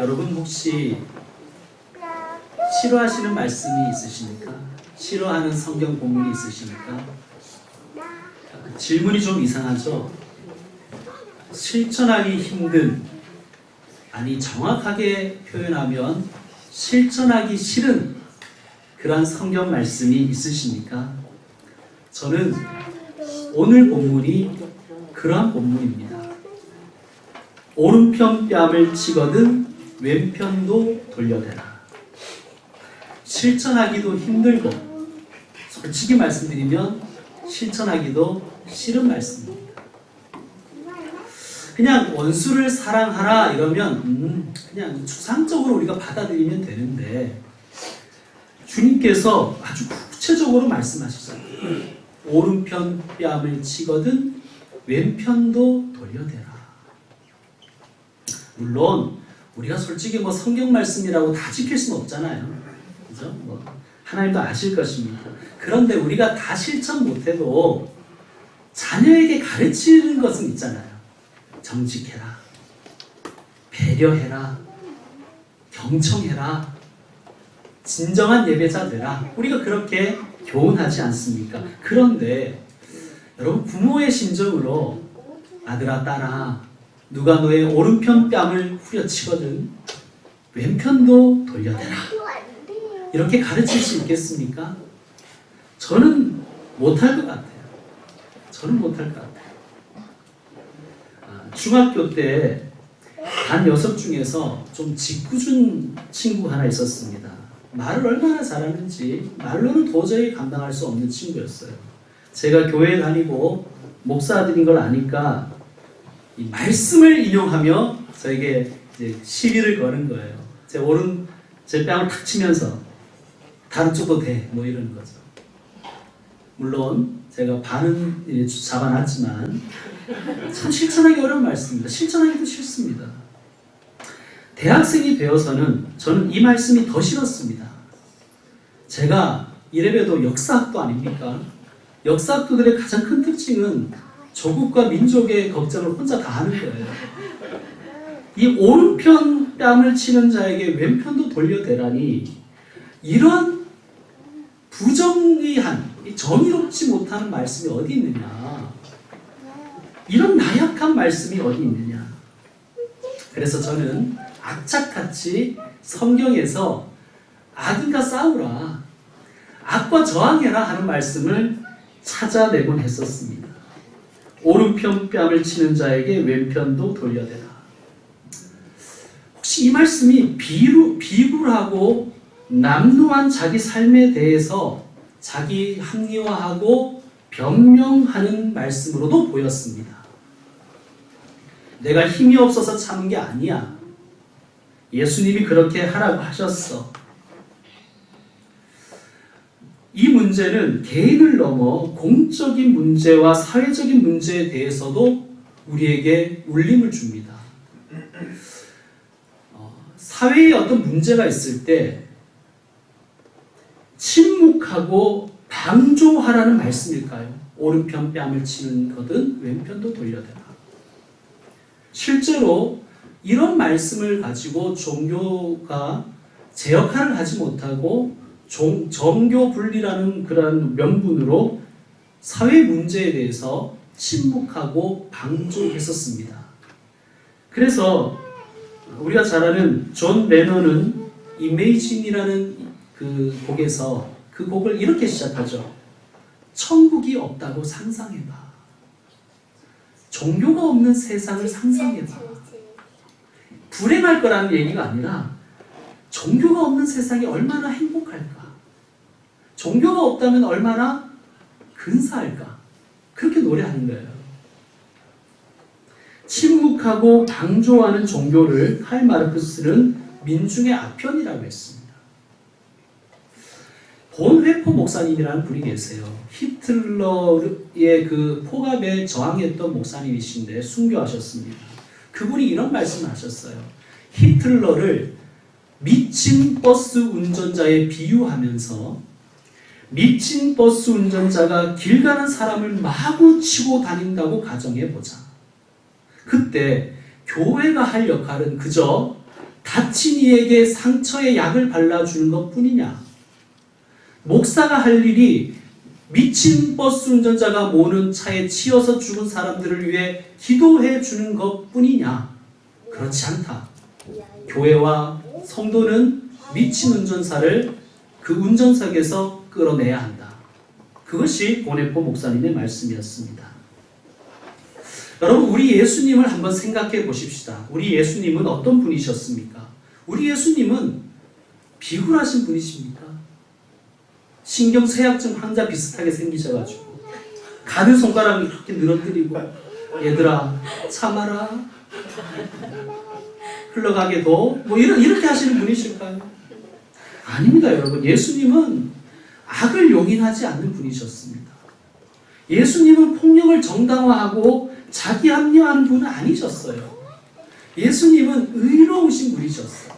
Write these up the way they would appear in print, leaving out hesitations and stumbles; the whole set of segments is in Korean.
여러분 혹시 싫어하시는 말씀이 있으십니까? 싫어하는 성경 본문이 있으십니까? 질문이 좀 이상하죠? 실천하기 힘든, 아니 정확하게 표현하면 실천하기 싫은 그러한 성경 말씀이 있으십니까? 저는 오늘 본문이 그러한 본문입니다. 오른편 뺨을 치거든 왼편도 돌려대라. 실천하기도 힘들고 솔직히 말씀드리면 실천하기도 싫은 말씀입니다. 그냥 원수를 사랑하라 이러면 그냥 추상적으로 우리가 받아들이면 되는데 주님께서 아주 구체적으로 말씀하시잖아요. 오른편 뺨을 치거든 왼편도 돌려대라. 물론 우리가 솔직히 성경 말씀이라고 다 지킬 수는 없잖아요. 그죠? 하나님도 아실 것입니다. 그런데 우리가 다 실천 못해도 자녀에게 가르치는 것은 있잖아요. 정직해라, 배려해라, 경청해라, 진정한 예배자 되라. 우리가 그렇게 교훈하지 않습니까? 그런데 여러분 부모의 심정으로 아들아 딸아 누가 너의 오른편 뺨을 후려치거든 왼편도 돌려대라. 이렇게 가르칠 수 있겠습니까? 저는 못할 것 같아요. 저는 못할 것 같아요. 중학교 때 반 녀석 중에서 좀 짓궂은 친구 하나 있었습니다. 말을 얼마나 잘하는지 말로는 도저히 감당할 수 없는 친구였어요. 제가 교회 다니고 목사들인 걸 아니까 이 말씀을 인용하며 저에게 이제 시비를 거는 거예요. 제 뺨을 탁 치면서 다른 쪽도 돼 이러는 거죠. 물론 제가 반은 잡아놨지만 참 실천하기 어려운 말씀입니다. 실천하기도 싫습니다. 대학생이 되어서는 저는 이 말씀이 더 싫었습니다. 제가 이래봬도 역사학도 아닙니까? 역사학도들의 가장 큰 특징은 조국과 민족의 걱정을 혼자 다 하는 거예요. 이 오른편 뺨을 치는 자에게 왼편도 돌려대라니 이런 부정의한 정의롭지 못한 말씀이 어디 있느냐? 이런 나약한 말씀이 어디 있느냐? 그래서 저는 악착같이 성경에서 악인과 싸우라, 악과 저항해라 하는 말씀을 찾아내곤 했었습니다. 오른편 뺨을 치는 자에게 왼편도 돌려대라. 혹시 이 말씀이 비굴하고 남루한 자기 삶에 대해서 자기 합리화하고 변명하는 말씀으로도 보였습니다. 내가 힘이 없어서 참은 게 아니야. 예수님이 그렇게 하라고 하셨어. 이 문제는 개인을 넘어 공적인 문제와 사회적인 문제에 대해서도 우리에게 울림을 줍니다. 사회에 어떤 문제가 있을 때 침묵하고 방조하라는 말씀일까요? 오른편 뺨을 치는 거든 왼편도 돌려대라. 실제로 이런 말씀을 가지고 종교가 제 역할을 하지 못하고 정교 분리라는 그런 명분으로 사회 문제에 대해서 침묵하고 방조했었습니다. 그래서 우리가 잘 아는 존 레논은 Imagine이라는 그 곡에서 그 곡을 이렇게 시작하죠. 천국이 없다고 상상해봐. 종교가 없는 세상을 상상해봐. 불행할 거라는 얘기가 아니라 종교가 없는 세상이 얼마나 행복할까? 종교가 없다면 얼마나 근사할까? 그렇게 노래하는 거예요. 침묵하고 방조하는 종교를 칼 마르크스는 민중의 아편이라고 했습니다. 본 회포 목사님이라는 분이 계세요. 히틀러의 그 포갑에 저항했던 목사님이신데 순교하셨습니다. 그분이 이런 말씀을 하셨어요. 히틀러를 미친 버스 운전자에 비유하면서 미친 버스 운전자가 길 가는 사람을 마구 치고 다닌다고 가정해보자. 그때 교회가 할 역할은 그저 다친 이에게 상처에 약을 발라주는 것 뿐이냐? 목사가 할 일이 미친 버스 운전자가 모는 차에 치여서 죽은 사람들을 위해 기도해 주는 것 뿐이냐? 그렇지 않다. 교회와 성도는 미친 운전사를 그 운전석에서 끌어내야 한다. 그것이 보네포 목사님의 말씀이었습니다. 여러분, 우리 예수님을 한번 생각해 보십시다. 우리 예수님은 어떤 분이셨습니까? 우리 예수님은 비굴하신 분이십니까? 신경쇠약증 환자 비슷하게 생기셔가지고 가는 손가락을 이렇게 늘어뜨리고 얘들아 참아라 흘러가게 둬 뭐 이렇게 하시는 분이실까요? 아닙니다. 여러분, 예수님은 악을 용인하지 않는 분이셨습니다. 예수님은 폭력을 정당화하고 자기 합리화하는 분은 아니셨어요. 예수님은 의로우신 분이셨어요.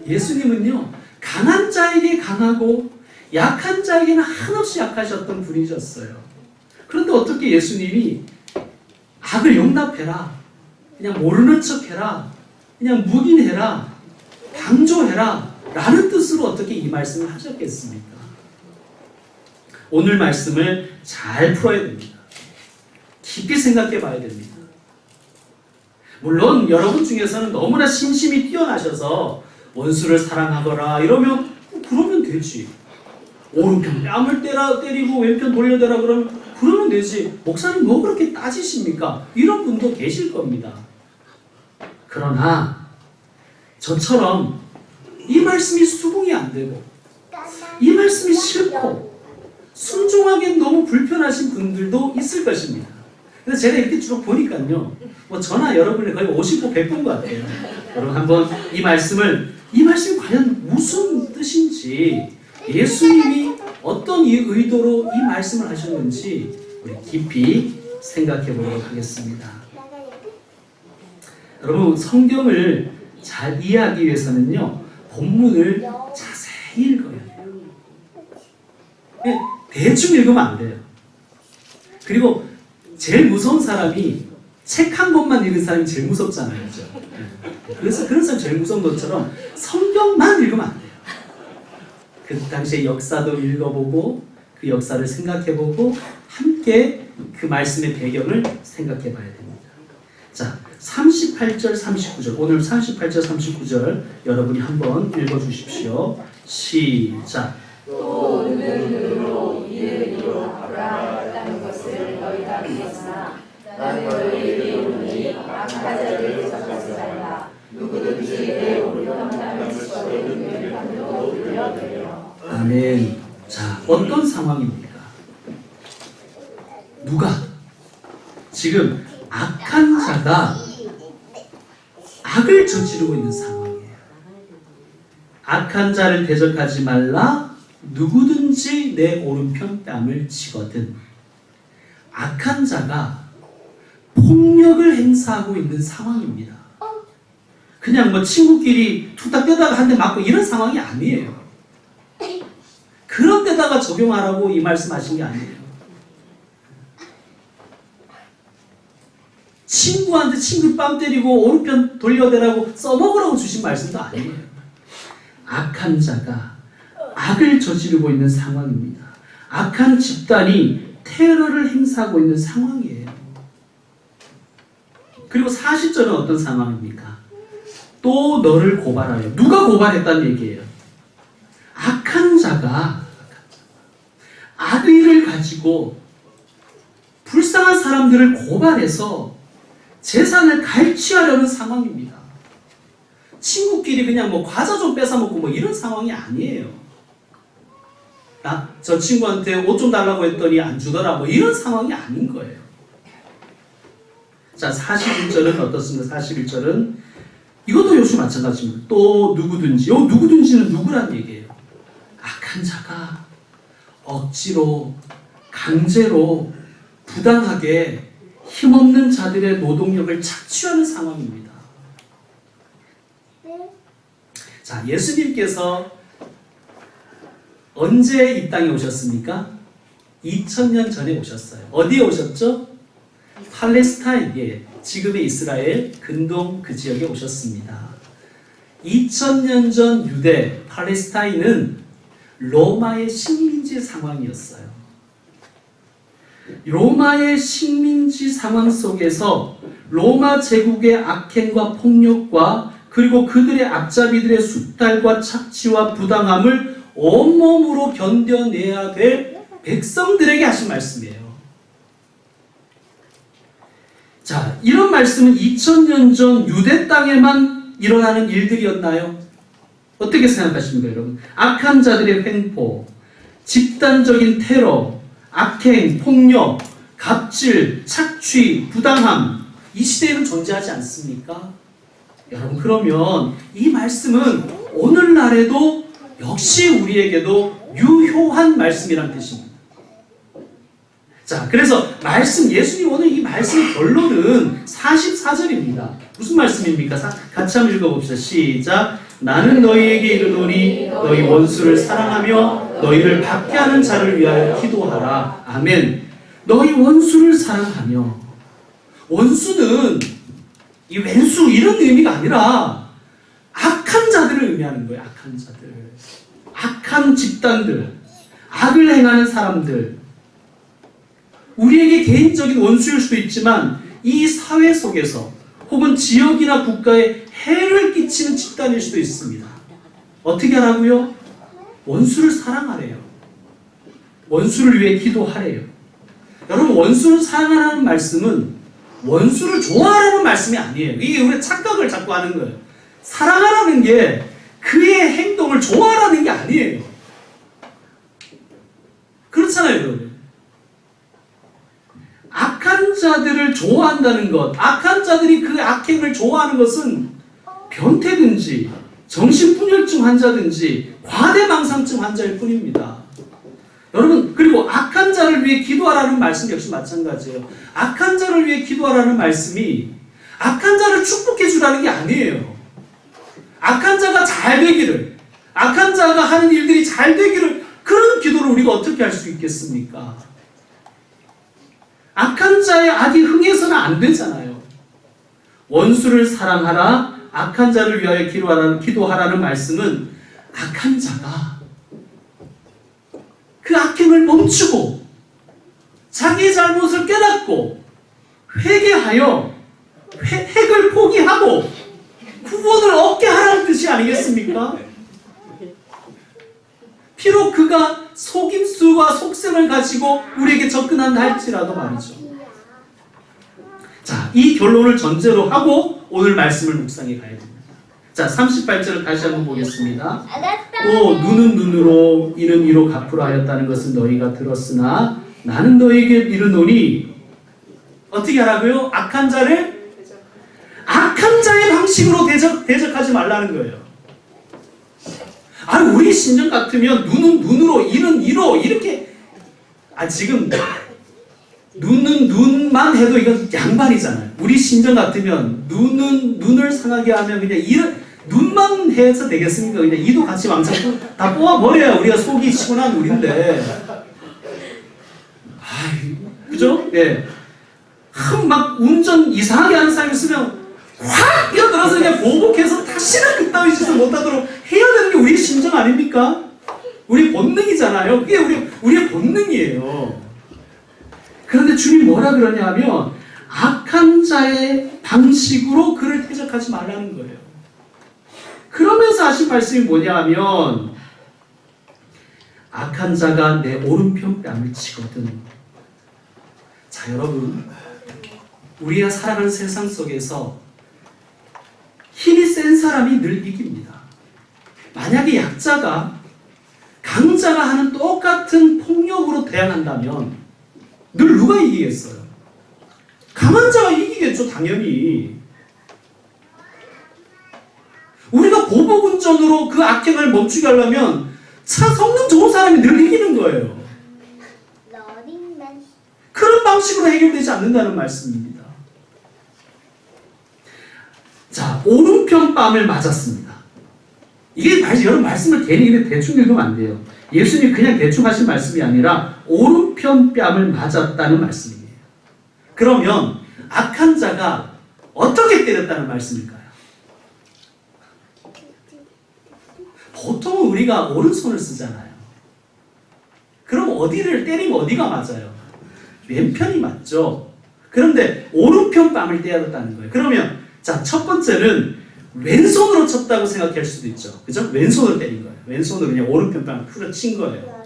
예수님은요, 강한 자에게 강하고 약한 자에게는 한없이 약하셨던 분이셨어요. 그런데 어떻게 예수님이 악을 용납해라, 그냥 모르는 척해라, 그냥 묵인해라, 방조해라 라는 뜻으로 어떻게 이 말씀을 하셨겠습니까? 오늘 말씀을 잘 풀어야 됩니다. 깊게 생각해 봐야 됩니다. 물론 여러분 중에서는 너무나 신심이 뛰어나셔서 원수를 사랑하거라 이러면 그러면 되지. 오른편 뺨을 때리고 왼편 돌려대라 그러면 되지. 목사님 뭐 그렇게 따지십니까? 이런 분도 계실 겁니다. 그러나 저처럼 이 말씀이 수긍이 안 되고 이 말씀이 싫고 순종하기엔 너무 불편하신 분들도 있을 것입니다. 그래서 제가 이렇게 쭉 보니까요, 뭐 저나 여러분이 거의 50번 100번 것 같아요. 여러분 한번 이 말씀이 과연 무슨 뜻인지, 예수님이 어떤 이 의도로 이 말씀을 하셨는지 우리 깊이 생각해 보도록 하겠습니다. 여러분, 성경을 잘 이해하기 위해서는요, 본문을 자세히 읽어야 돼요. 대충 읽으면 안 돼요. 그리고 제일 무서운 사람이 책 한 권만 읽은 사람이 제일 무섭잖아요. 그렇죠? 그래서 그런 사람이 제일 무서운 것처럼 성경만 읽으면 안 돼요. 그 당시의 역사도 읽어보고 그 역사를 생각해보고 함께 그 말씀의 배경을 생각해 봐야 됩니다. 자, 38절 39절, 오늘 38절 39절 여러분이 한번 읽어주십시오. 시작. 또 눈으로 이를 이루었다는 것을 너희가 믿었으나 나는 너희에게 이르노니 악한 자를 대적하지 말라. 누구든지 내 오르감을 치거든 왼편도 돌려내려. 아멘. 자, 어떤 상황입니까? 누가? 지금 악한 자가 악을 저지르고 있는 상황이에요. 악한 자를 대적하지 말라. 누구든지 내 오른편 뺨을 치거든. 악한 자가 폭력을 행사하고 있는 상황입니다. 그냥 뭐 친구끼리 툭탁 떼다가 한 대 맞고 이런 상황이 아니에요. 그런 데다가 적용하라고 이 말씀하신 게 아니에요. 친구한테 친구 뺨 때리고 오른편 돌려대라고 써먹으라고 주신 말씀도 아니에요. 악한 자가 악을 저지르고 있는 상황입니다. 악한 집단이 테러를 행사하고 있는 상황이에요. 그리고 40절은 어떤 상황입니까? 또 너를 고발하여. 누가 고발했다는 얘기예요? 악한 자가 악의를 가지고 불쌍한 사람들을 고발해서 재산을 갈취하려는 상황입니다. 친구끼리 그냥 뭐 과자 좀 뺏어먹고 뭐 이런 상황이 아니에요. 저 친구한테 옷 좀 달라고 했더니 안 주더라 뭐 이런 상황이 아닌 거예요. 자, 41절은 어떻습니까? 41절은 이것도 역시 마찬가지입니다. 또 누구든지, 누구든지는 누구란 얘기예요? 악한 자가 억지로 강제로 부당하게 힘없는 자들의 노동력을 착취하는 상황입니다. 자, 예수님께서 언제 이 땅에 오셨습니까? 2000년 전에 오셨어요. 어디에 오셨죠? 팔레스타인, 지금의 이스라엘 근동 그 지역에 오셨습니다. 2000년 전 유대, 팔레스타인은 로마의 식민지 상황이었어요. 로마의 식민지 상황 속에서 로마 제국의 악행과 폭력과 그리고 그들의 앞잡이들의 숙달과 착취와 부당함을 온몸으로 견뎌내야 될 백성들에게 하신 말씀이에요. 자, 이런 말씀은 2000년 전 유대 땅에만 일어나는 일들이었나요? 어떻게 생각하십니까, 여러분? 악한 자들의 횡포, 집단적인 테러, 악행, 폭력, 갑질, 착취, 부당함, 이 시대에는 존재하지 않습니까? 여러분, 그러면 이 말씀은 오늘날에도 역시 우리에게도 유효한 말씀이란 뜻입니다. 자, 그래서 예수님 오늘 이 말씀의 결론은 44절입니다. 무슨 말씀입니까? 같이 한번 읽어봅시다. 시작. 나는 너희에게 이르노니 너희 원수를 사랑하며 너희를 박해하는 자를 위하여 기도하라. 아멘. 너희 원수를 사랑하며, 원수는 이 왼수 이런 의미가 아니라 악한 자들을 의미하는 거예요. 악한 자들, 악한 집단들, 악을 행하는 사람들. 우리에게 개인적인 원수일 수도 있지만 이 사회 속에서 혹은 지역이나 국가에 해를 끼치는 집단일 수도 있습니다. 어떻게 하라고요? 원수를 사랑하래요. 원수를 위해 기도하래요. 여러분, 원수를 사랑하라는 말씀은 원수를 좋아하라는 말씀이 아니에요. 이게 우리가 착각을 자꾸 하는 거예요. 사랑하라는 게 그의 행동을 좋아하라는 게 아니에요. 그렇잖아요, 여러분. 악한 자들을 좋아한다는 것, 악한 자들이 그 악행을 좋아하는 것은 변태든지 정신분열증 환자든지 과대망상증 환자일 뿐입니다. 여러분, 그리고 악한 자를 위해 기도하라는 말씀 역시 마찬가지예요. 악한 자를 위해 기도하라는 말씀이 악한 자를 축복해 주라는 게 아니에요. 악한 자가 잘 되기를, 악한 자가 하는 일들이 잘 되기를, 그런 기도를 우리가 어떻게 할 수 있겠습니까? 악한 자의 악이 흥해서는 안 되잖아요. 원수를 사랑하라, 악한 자를 위하여 기도하라는 말씀은 악한 자가 그 악행을 멈추고 자기의 잘못을 깨닫고 회개하여 핵을 포기하고 구원을 얻게 하라는 뜻이 아니겠습니까? 비록 그가 속임수와 속셈을 가지고 우리에게 접근한다 할지라도 말이죠. 자, 이 결론을 전제로 하고 오늘 말씀을 묵상해 가야 됩니다. 자, 38절을 다시 한번 보겠습니다. 또 눈은 눈으로 이는 이로 갚으라 하였다는 것은 너희가 들었으나 나는 너희에게 이르노니 어떻게 하라고요? 악한 자를 악한 자의 방식으로 대적하지 말라는 거예요. 아니, 우리 신정 같으면 눈은 눈으로 이는 이로 이렇게, 지금 눈은 눈만 해도 이건 양반이잖아요. 우리 신정 같으면 눈은 눈을 상하게 하면 그냥 이런 눈만 해서 되겠습니까? 그냥 이도 같이 왕창 다 뽑아버려야 우리가 속이 시원한 우리인데. 그죠? 예. 막 운전 이상하게 하는 사람이 있으면 확 뛰어들어서 그냥 보복해서 다시는 그따위 짓을 못하도록 해야 되는 게 우리의 심정 아닙니까? 우리 본능이잖아요. 그게 우리의 본능이에요. 그런데 주님 뭐라 그러냐 하면 악한 자의 방식으로 그를 대적하지 말라는 거예요. 그러면서 하신 말씀이 뭐냐 하면 악한 자가 내 오른편 뺨을 치거든. 자, 여러분, 우리가 살아가는 세상 속에서 힘이 센 사람이 늘 이깁니다. 만약에 약자가 강자가 하는 똑같은 폭력으로 대항한다면 늘 누가 이기겠어요? 강한 자가 이기겠죠, 당연히. 우리가 보복운전으로 그 악행을 멈추게 하려면 성능 좋은 사람이 늘 이기는 거예요. 그런 방식으로 해결되지 않는다는 말씀입니다. 자, 오른편 뺨을 맞았습니다. 이게 여러분, 말씀을 괜히 대충 읽으면 안 돼요. 예수님이 그냥 대충 하신 말씀이 아니라 오른편 뺨을 맞았다는 말씀이에요. 그러면 악한 자가 어떻게 때렸다는 말씀일까요? 보통은 우리가 오른손을 쓰잖아요. 그럼 어디를 때리면 어디가 맞아요? 왼편이 맞죠. 그런데 오른편 뺨을 때렸다는 거예요. 그러면 자, 첫 번째는 왼손으로 쳤다고 생각할 수도 있죠. 그죠? 왼손으로 때린 거예요. 왼손으로 그냥 오른편 뺨을 풀어친 거예요.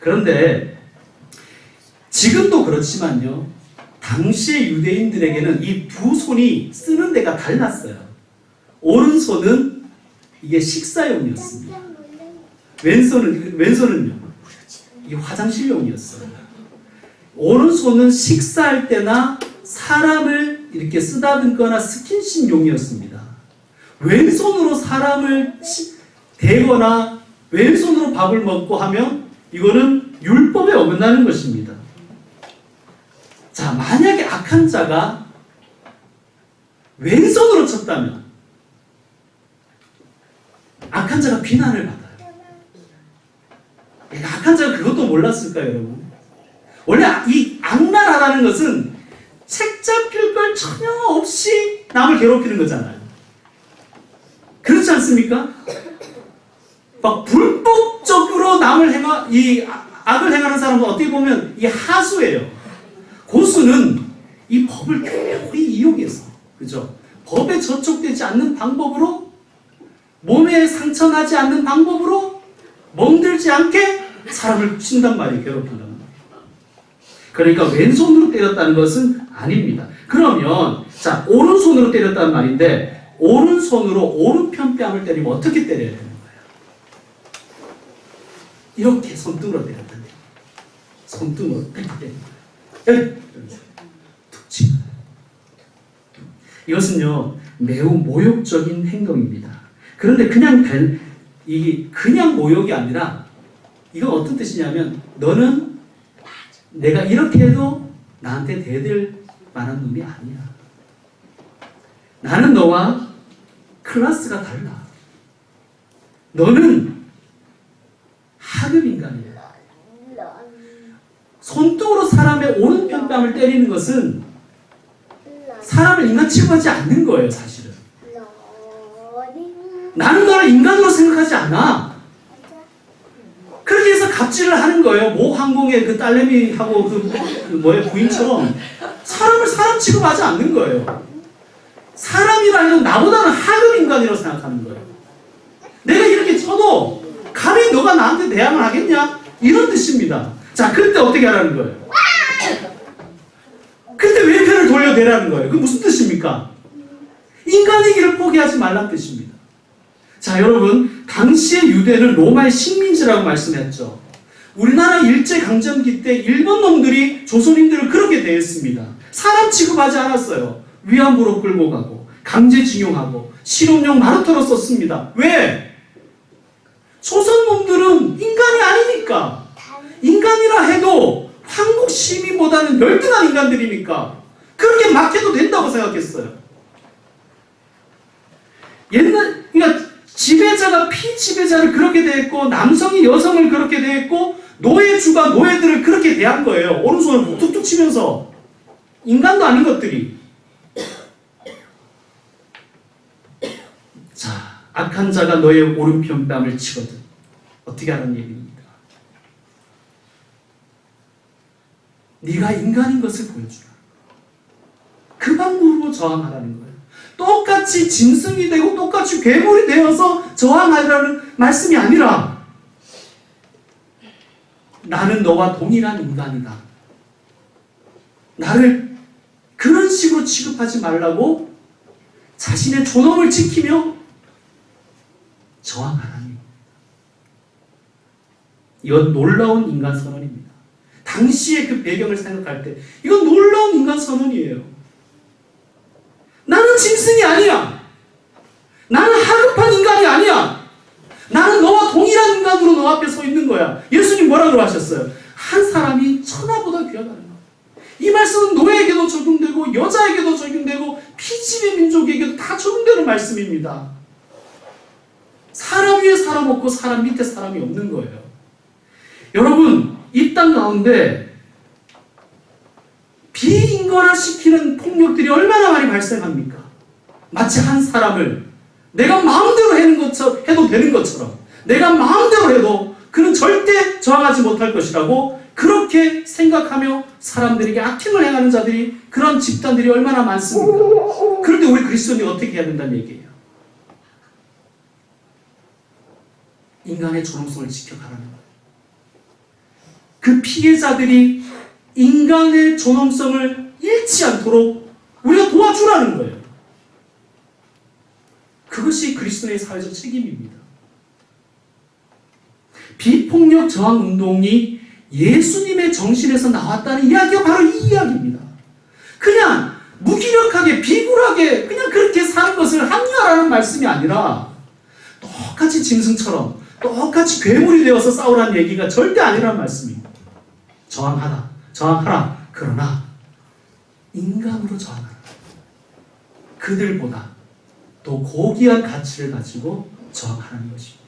그런데 지금도 그렇지만요. 당시의 유대인들에게는 이 두 손이 쓰는 데가 달랐어요. 오른손은 이게 식사용이었습니다. 왼손은요. 이게 화장실용이었어요. 오른손은 식사할 때나 사람을 이렇게 쓰다듬거나 스킨십용이었습니다. 왼손으로 사람을 대거나 왼손으로 밥을 먹고 하면 이거는 율법에 어긋나는 것입니다. 자, 만약에 악한 자가 왼손으로 쳤다면 악한 자가 비난을 받아요. 악한 자가 그것도 몰랐을까요, 여러분? 원래 이 악랄하다는 것은 책 잡힐 걸 전혀 없이 남을 괴롭히는 거잖아요. 그렇지 않습니까? 막 불법적으로 이 악을 행하는 사람은 어떻게 보면 이 하수예요. 고수는 이 법을 교묘히 이용해서, 그죠? 법에 저촉되지 않는 방법으로, 몸에 상처 나지 않는 방법으로, 멍들지 않게 사람을 친단 말이에요. 괴롭힌단 말이에요. 그러니까 왼손으로 때렸다는 것은 아닙니다. 그러면 자, 오른손으로 때렸다는 말인데 오른손으로 오른편 뺨을 때리면 어떻게 때려야 되는 거예요? 이렇게 손등으로 때렸다는 거예요. 손등으로 때리는 거예요. 툭 치고. 이것은요 매우 모욕적인 행동입니다. 그런데 그냥 모욕이 아니라 이건 어떤 뜻이냐면 너는 내가 이렇게 해도 나한테 대들 만한 놈이 아니야. 나는 너와 클래스가 달라. 너는 하급 인간이야. 손등으로 사람의 오른편 뺨을 때리는 것은 사람을 인간 취급하지 않는 거예요, 사실은. 나는 너를 인간으로 생각하지 않아. 그렇게 해서 갑질을 하는 거예요. 모 항공의 그 딸내미하고 부인처럼 사람을 사람 취급하지 않는 거예요. 사람이라 해도 나보다는 하급 인간이라고 생각하는 거예요. 내가 이렇게 쳐도 감히 너가 나한테 대항을 하겠냐? 이런 뜻입니다. 자, 그때 어떻게 하라는 거예요? 그때 왼편을 돌려대라는 거예요. 그게 무슨 뜻입니까? 인간의 길을 포기하지 말라는 뜻입니다. 자, 여러분, 당시의 유대는 로마의 식민지라고 말씀했죠. 우리나라 일제강점기 때 일본 놈들이 조선인들을 그렇게 대했습니다. 사람 취급하지 않았어요. 위안부로 끌고 가고 강제징용하고 실험용 마루터로 썼습니다. 왜? 조선 놈들은 인간이 아니니까. 인간이라 해도 한국 시민보다는 열등한 인간들이니까 그렇게 막 해도 된다고 생각했어요. 그러니까 지배자가 피지배자를 그렇게 대했고 남성이 여성을 그렇게 대했고 노예주가 노예들을 그렇게 대한 거예요. 오른손을 툭툭 치면서. 인간도 아닌 것들이. 자, 악한 자가 너의 오른편 뺨을 치거든. 어떻게 하는 얘기입니까? 네가 인간인 것을 보여주라. 그 방법으로 저항하라는 거예요. 똑같이 짐승이 되고 똑같이 괴물이 되어서 저항하라는 말씀이 아니라 나는 너와 동일한 인간이다. 나를 그런 식으로 취급하지 말라고 자신의 존엄을 지키며 저항하라니. 이건 놀라운 인간 선언입니다. 당시의 그 배경을 생각할 때 이건 놀라운 인간 선언이에요. 나는 짐승이 아니야. 나는 하급한 인간이 아니야. 나는 너와 동일한 인간으로 너 앞에 서 있는 거야. 예수님 뭐라고 하셨어요? 한 사람이 천하보다 귀하다는 거야. 이 말씀은 노예에게도 적용되고 여자에게도 적용되고 피지배 민족에게도 다 적용되는 말씀입니다. 사람 위에 사람 없고 사람 밑에 사람이 없는 거예요. 여러분, 이 땅 가운데 비인간화시키는 폭력들이 얼마나 많이 발생합니까? 마치 한 사람을 내가 마음대로 해도 되는 것처럼 내가 마음대로 해도 그는 절대 저항하지 못할 것이라고 그렇게 생각하며 사람들에게 악행을 행하는 자들이, 그런 집단들이 얼마나 많습니까? 그런데 우리 그리스도인이 어떻게 해야 된다는 얘기예요? 인간의 존엄성을 지켜가라는 거예요. 그 피해자들이 인간의 존엄성을 잃지 않도록 우리가 도와주라는 거예요. 그것이 그리스도의 사회적 책임입니다. 비폭력 저항 운동이 예수님의 정신에서 나왔다는 이야기가 바로 이 이야기입니다. 그냥 무기력하게 비굴하게 그냥 그렇게 사는 것을 합리화하라는 말씀이 아니라 똑같이 짐승처럼 똑같이 괴물이 되어서 싸우라는 얘기가 절대 아니라는 말씀입니다. 저항하라. 그러나 인간으로 저항하라. 그들보다 또 고귀한 가치를 가지고 저항하는 것입니다.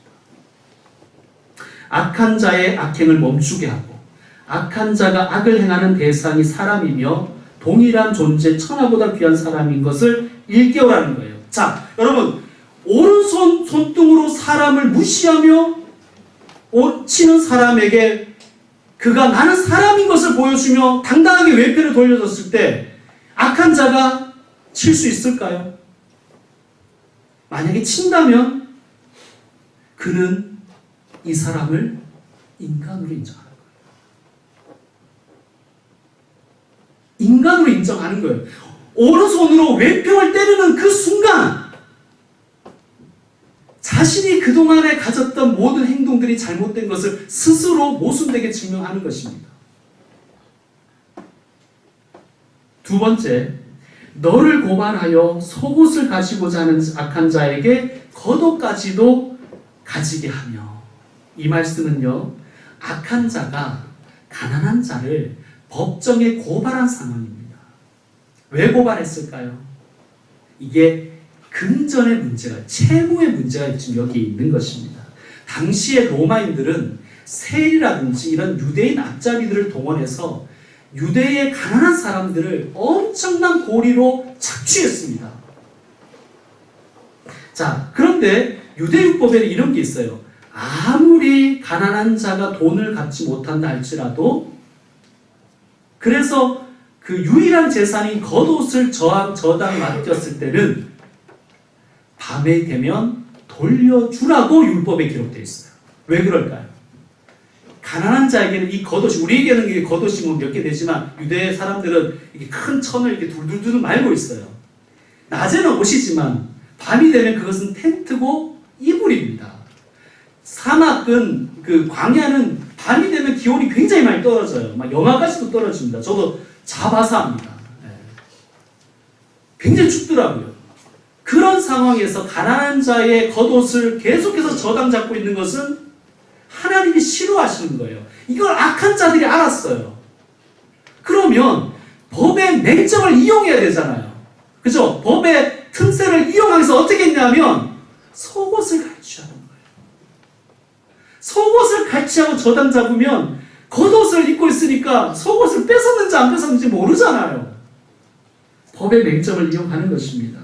악한 자의 악행을 멈추게 하고, 악한 자가 악을 행하는 대상이 사람이며 동일한 존재 천하보다 귀한 사람인 것을 일깨우라는 거예요. 자, 여러분, 오른손 손등으로 사람을 무시하며 치는 사람에게 그가 나는 사람인 것을 보여주며 당당하게 외편을 돌려줬을 때 악한 자가 칠 수 있을까요? 만약에 친다면 그는 이 사람을 인간으로 인정하는 거예요. 인간으로 인정하는 거예요. 오른손으로 외평을 때리는 그 순간 자신이 그동안에 가졌던 모든 행동들이 잘못된 것을 스스로 모순되게 증명하는 것입니다. 두 번째, 너를 고발하여 속옷을 가지고자 하는 악한 자에게 겉옷까지도 가지게 하며. 이 말씀은요, 악한 자가 가난한 자를 법정에 고발한 상황입니다. 왜 고발했을까요? 이게 금전의 문제가, 채무의 문제가 지금 여기 있는 것입니다. 당시의 로마인들은 세리라든지 이런 유대인 앞잡이들을 동원해서 유대의 가난한 사람들을 엄청난 고리로 착취했습니다. 자, 그런데 유대율법에는 이런 게 있어요. 아무리 가난한 자가 돈을 갚지 못한다 할지라도, 그래서 그 유일한 재산인 겉옷을 저당 맡겼을 때는 밤에 되면 돌려주라고 율법에 기록되어 있어요. 왜 그럴까요? 가난한 자에게는 이 겉옷이, 우리에게는 이게 겉옷이 뭐 몇 개 되지만 유대 사람들은 이렇게 큰 천을 이렇게 둘둘둘 말고 있어요. 낮에는 옷이지만 밤이 되면 그것은 텐트고 이불입니다. 사막은, 그 광야는 밤이 되면 기온이 굉장히 많이 떨어져요. 막 영하까지도 떨어집니다. 저도 자바사 합니다. 굉장히 춥더라고요. 그런 상황에서 가난한 자의 겉옷을 계속해서 저당 잡고 있는 것은 하나님이 싫어하시는 거예요. 이걸 악한 자들이 알았어요. 그러면 법의 맹점을 이용해야 되잖아요. 그죠? 법의 틈새를 이용해서 어떻게 했냐면 속옷을 갈취하는 거예요. 속옷을 갈취하고 저당 잡으면 겉옷을 입고 있으니까 속옷을 뺏었는지 안 뺏었는지 모르잖아요. 법의 맹점을 이용하는 것입니다.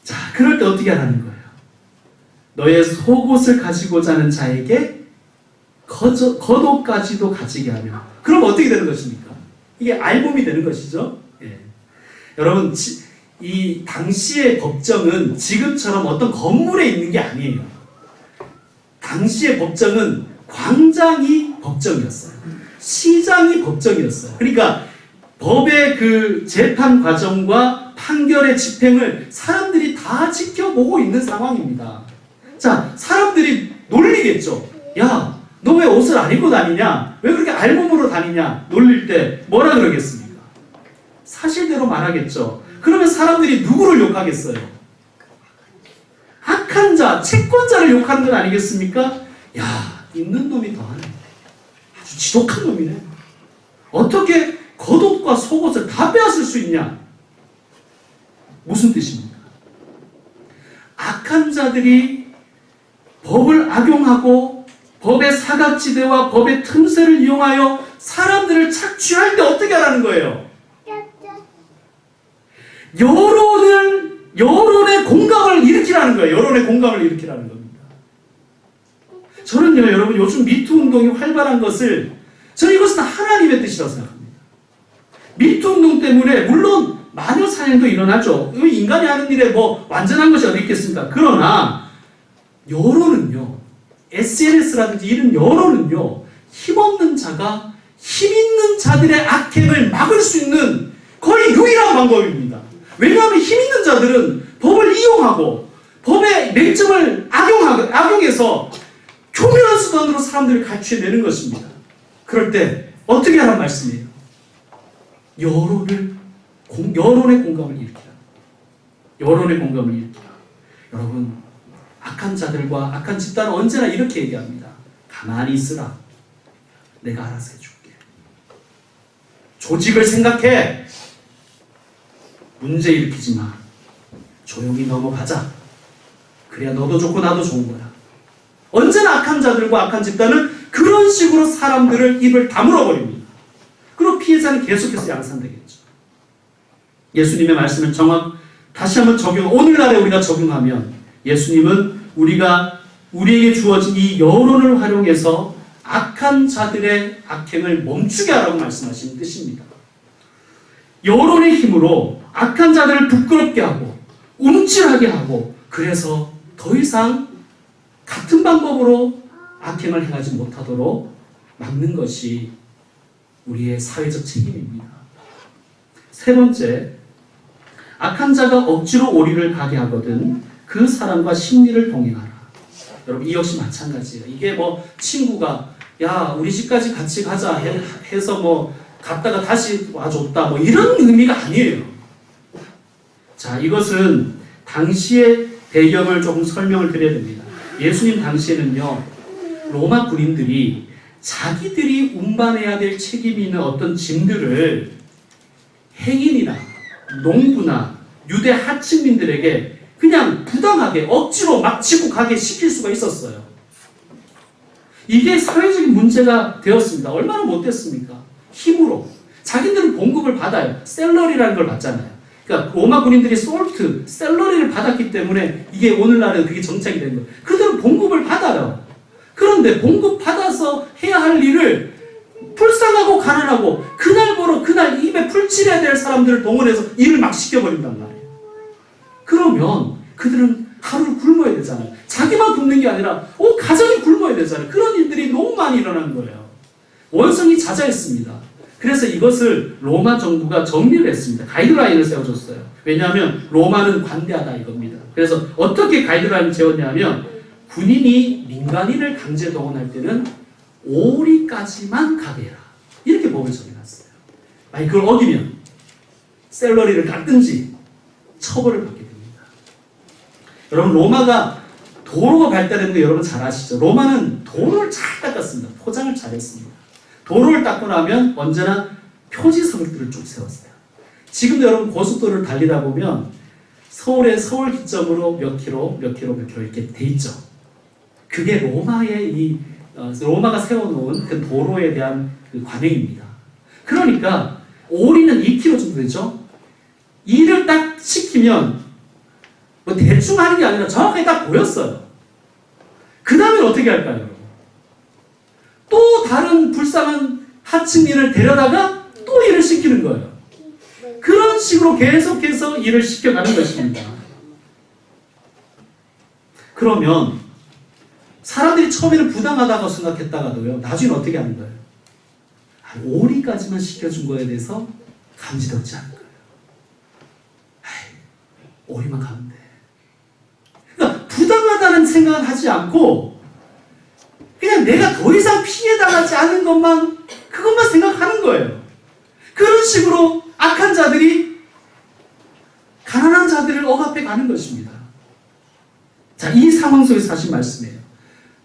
자, 그럴 때 어떻게 하라는 거예요? 너의 속옷을 가지고자 하는 자에게 겉옷까지도 가지게 하며. 그럼 어떻게 되는 것입니까? 이게 알몸이 되는 것이죠. 예. 여러분, 이 당시의 법정은 지금처럼 어떤 건물에 있는 게 아니에요. 당시의 법정은 광장이 법정이었어요. 시장이 법정이었어요. 그러니까 법의 그 재판 과정과 판결의 집행을 사람들이 다 지켜보고 있는 상황입니다. 자, 사람들이 놀리겠죠. 야, 너 왜 옷을 안 입고 다니냐? 왜 그렇게 알몸으로 다니냐? 놀릴 때 뭐라 그러겠습니까? 사실대로 말하겠죠. 그러면 사람들이 누구를 욕하겠어요? 악한 자, 채권자를 욕하는 건 아니겠습니까? 야, 있는 놈이 더하네. 아주 지독한 놈이네. 어떻게 겉옷과 속옷을 다 빼앗을 수 있냐? 무슨 뜻입니까? 악한 자들이 법을 악용하고 법의 사각지대와 법의 틈새를 이용하여 사람들을 착취할 때 어떻게 하라는 거예요? 여론의 공감을 일으키고 일으키라는 거예요. 여론의 공감을 일으키라는 겁니다. 저는요, 여러분, 요즘 미투 운동이 활발한 것을, 저는 이것은 하나님의 뜻이라고 생각합니다. 미투 운동 때문에 물론 마녀 사냥도 일어나죠. 인간이 하는 일에 뭐 완전한 것이 어디 있겠습니까? 그러나 여론은요, SNS라든지 이런 여론은요, 힘없는 자가 힘 있는 자들의 악행을 막을 수 있는 거의 유일한 방법입니다. 왜냐하면 힘 있는 자들은 법을 이용하고 법의 맹점을 악용해서 교묘한 수단으로 사람들을 갈취해내는 것입니다. 그럴 때 어떻게 하라는 말씀이에요? 여론의 공감을 일으키라. 여론의 공감을 일으키라. 여러분, 악한 자들과 악한 집단은 언제나 이렇게 얘기합니다. 가만히 있으라. 내가 알아서 해줄게. 조직을 생각해. 문제 일으키지 마. 조용히 넘어가자. 그래야 너도 좋고 나도 좋은 거야. 언제나 악한 자들과 악한 집단은 그런 식으로 사람들을 입을 다물어 버립니다. 그리고 피해자는 계속해서 양산되겠죠. 예수님의 말씀을 다시 한번 오늘날에 우리가 적용하면 예수님은 우리에게 주어진 이 여론을 활용해서 악한 자들의 악행을 멈추게 하라고 말씀하시는 뜻입니다. 여론의 힘으로 악한 자들을 부끄럽게 하고 움찔하게 하고 그래서 더 이상 같은 방법으로 악행을 행하지 못하도록 막는 것이 우리의 사회적 책임입니다. 세 번째, 악한 자가 억지로 오리를 가게 하거든 그 사람과 심리를 동행하라. 여러분, 이 역시 마찬가지예요. 이게 뭐 친구가 야 우리 집까지 같이 가자 해서 뭐 갔다가 다시 와줬다 뭐 이런 의미가 아니에요. 자, 이것은 당시의 배경을 조금 설명을 드려야 됩니다. 예수님 당시에는요, 로마 군인들이 자기들이 운반해야 될 책임이 있는 어떤 짐들을 행인이나 농부나 유대 하층민들에게 그냥 부당하게 억지로 막 지고 가게 시킬 수가 있었어요. 이게 사회적인 문제가 되었습니다. 얼마나 못됐습니까? 힘으로. 자기들은 봉급을 받아요. 셀러리라는 걸 받잖아요. 그러니까 로마 군인들이 셀러리를 받았기 때문에 이게 오늘날은 그게 정착이 된 거예요. 그들은 봉급을 받아요. 그런데 봉급 받아서 해야 할 일을 불쌍하고 가난하고 그날 보러 그날 입에 풀칠해야 될 사람들을 동원해서 일을 막 시켜버린단 말이에요. 그러면 그들은 하루를 굶어야 되잖아요. 자기만 굶는 게 아니라 가정이 굶어야 되잖아요. 그런 일들이 너무 많이 일어나는 거예요. 원성이 잦아있습니다. 그래서 이것을 로마 정부가 정리를 했습니다. 가이드라인을 세워줬어요. 왜냐하면 로마는 관대하다 이겁니다. 그래서 어떻게 가이드라인을 세웠냐면 군인이 민간인을 강제 동원할 때는 5리까지만 가게 해라. 이렇게 법을 정해놨어요. 만약 그걸 어기면 셀러리를 깎든지 처벌을 받게 됩니다. 여러분, 로마가 도로가 발달된 거 여러분 잘 아시죠? 로마는 도로를 잘 닦았습니다. 포장을 잘했습니다. 도로를 닦고 나면 언제나 표지석들을 쭉 세웠어요. 지금도 여러분 고속도로를 달리다 보면 서울 기점으로 몇 킬로 이렇게 돼 있죠. 그게 로마가 세워놓은 그 도로에 대한 그 관행입니다. 그러니까 오리는 2km 정도 되죠. 일을 딱 시키면 뭐 대충 하는 게 아니라 정확하게 딱 보였어요. 그 다음에 어떻게 할까요? 또 다른 불쌍한 하층민을 데려다가 또 일을 시키는 거예요. 그런 식으로 계속해서 일을 시켜가는 것입니다. 그러면 사람들이 처음에는 부당하다고 생각했다가도요, 나중에 어떻게 하는 거예요? 5리까지만 시켜준 거에 대해서 감지되지 않은 거예요. 5리만 가면 돼. 그러니까 부당하다는 생각을 하지 않고 그냥 내가 더 이상 피해당하지 않은 그것만 생각하는 거예요. 그런 식으로 악한 자들이 가난한 자들을 억압해 가는 것입니다. 자, 이 상황 속에서 하신 말씀이에요.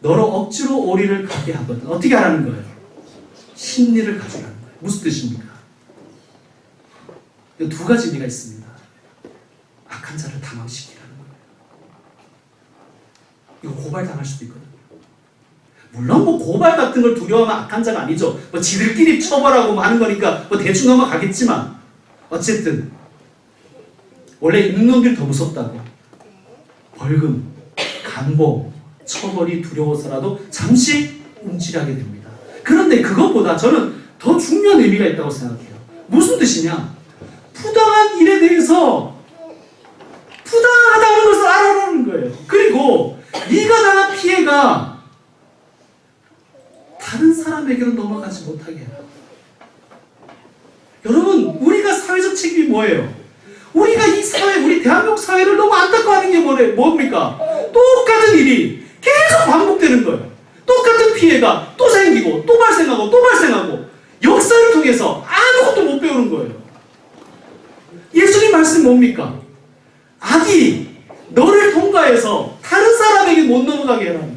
너로 억지로 오리를 가게 하거든. 어떻게 하라는 거예요? 심리를 가져라는 거예요. 무슨 뜻입니까? 두 가지 의미가 있습니다. 악한 자를 당황시키라는 거예요. 이거 고발당할 수도 있거든요. 물론 뭐 고발 같은 걸 두려워하면 악한 자가 아니죠. 뭐 지들끼리 처벌하고 뭐 하는 거니까 뭐 대충 넘어가겠지만 어쨌든 원래 있는 놈들이 더 무섭다고. 벌금, 감봉, 처벌이 두려워서라도 잠시 움찔하게 됩니다. 그런데 그것보다 저는 더 중요한 의미가 있다고 생각해요. 무슨 뜻이냐? 부당한 일에 대해서 부당하다는 것을 알아라는 거예요. 그리고 네가 당한 피해가 다른 사람에게로 넘어가지 못하게 해요. 여러분, 우리가 사회적 책임이 뭐예요? 우리가 이 사회, 우리 대한민국 사회를 너무 안타까워하는 게 뭡니까? 똑같은 일이 계속 반복되는 거예요. 똑같은 피해가 또 생기고 또 발생하고 또 발생하고 역사를 통해서 아무것도 못 배우는 거예요. 예수님 말씀 뭡니까? 악이 너를 통과해서 다른 사람에게 못 넘어가게 해라.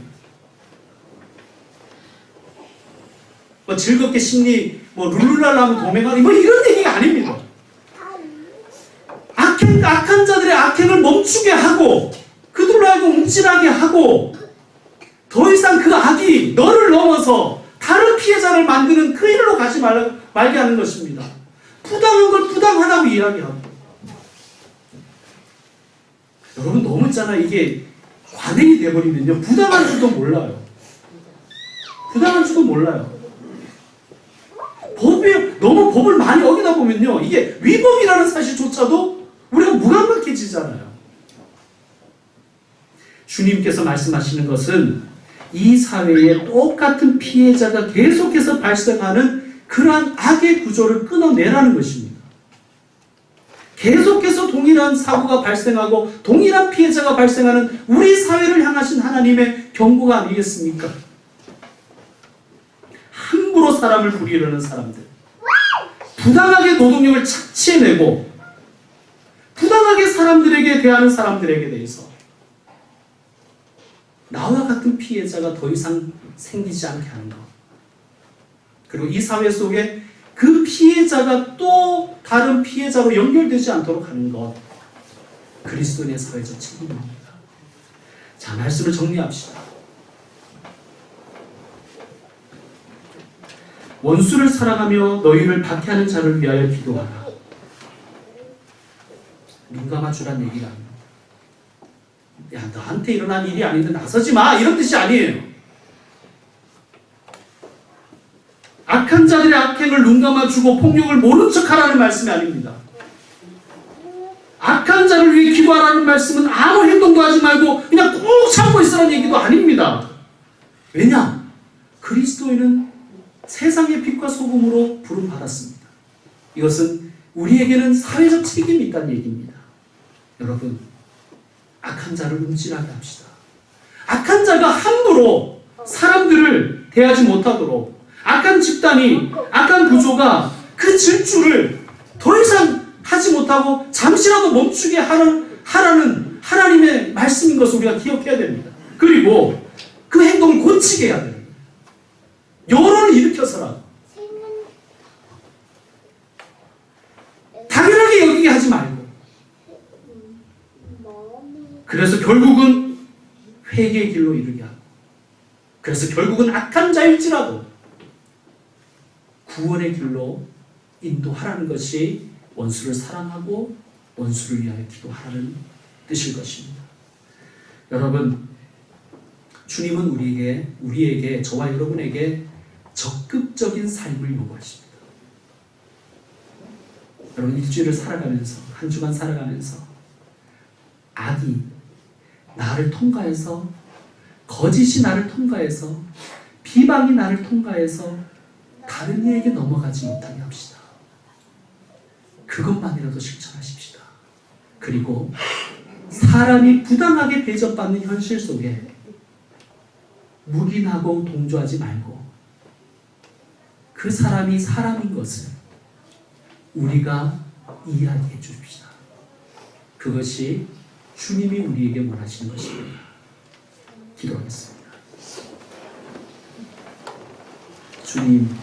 즐겁게 심리 룰루랄라 동행하기 이런 얘기가 아닙니다. 악한 자들의 악행을 멈추게 하고 그들로 하여금 움찔하게 하고 더 이상 그 악이 너를 넘어서 다른 피해자를 만드는 그 일로 가지 말게 하는 것입니다. 부당한 걸 부당하다고 이야기하고. 여러분, 너무 있잖아요. 이게 관행이 돼버리면요, 부당한 줄도 몰라요. 부당한 줄도 몰라요. 너무 법을 많이 어기다 보면요, 이게 위법이라는 사실조차도 우리가 무감각해지잖아요. 주님께서 말씀하시는 것은 이 사회에 똑같은 피해자가 계속해서 발생하는 그러한 악의 구조를 끊어내라는 것입니다. 계속해서 동일한 사고가 발생하고 동일한 피해자가 발생하는 우리 사회를 향하신 하나님의 경고가 아니겠습니까? 함부로 사람을 부리려는 사람들, 부당하게 노동력을 착취해내고 부당하게 사람들에게 대하는 사람들에게 대해서 나와 같은 피해자가 더 이상 생기지 않게 하는 것. 그리고 이 사회 속에 그 피해자가 또 다른 피해자로 연결되지 않도록 하는 것. 그리스도인의 사회적 책임입니다. 자, 말씀을 정리합시다. 원수를 사랑하며 너희를 박해하는 자를 위하여 기도하라. 눈 감아주란 얘기가 아닙니다. 야, 너한테 일어난 일이 아닌데 나서지 마, 이런 뜻이 아니에요. 악한 자들의 악행을 눈 감아주고 폭력을 모른 척하라는 말씀이 아닙니다. 악한 자를 위해 기도하라는 말씀은 아무 행동도 하지 말고 그냥 꾹 참고 있으라는 얘기도 아닙니다. 왜냐? 그리스도인은 세상의 빛과 소금으로 부름받았습니다. 이것은 우리에게는 사회적 책임이 있다는 얘기입니다. 여러분, 악한 자를 움찔하게 합시다. 악한 자가 함부로 사람들을 대하지 못하도록, 악한 집단이, 악한 구조가 그 질주를 더 이상 하지 못하고 잠시라도 멈추게 하라는 하나님의 말씀인 것을 우리가 기억해야 됩니다. 그리고 그 행동을 고치게 해야 됩니다. 여론을 일으켜서라도 당연하게 여기게 하지 말고, 그래서 결국은 회개의 길로 이르게 하고, 그래서 결국은 악한 자일지라도 구원의 길로 인도하라는 것이 원수를 사랑하고 원수를 위하여 기도하라는 뜻일 것입니다. 여러분, 주님은 우리에게, 저와 여러분에게 적극적인 삶을 요구하십니다. 여러분, 일주일을 살아가면서, 한 주간 살아가면서 악이 나를 통과해서, 거짓이 나를 통과해서, 비방이 나를 통과해서 다른 이에게 넘어가지 못하게 합시다. 그것만이라도 실천하십시다. 그리고 사람이 부당하게 대접받는 현실 속에 묵인하고 동조하지 말고 그 사람이 사람인 것을 우리가 이해하게 해줍시다. 그것이 주님이 우리에게 원하시는 것입니다. 기도하겠습니다. 주님,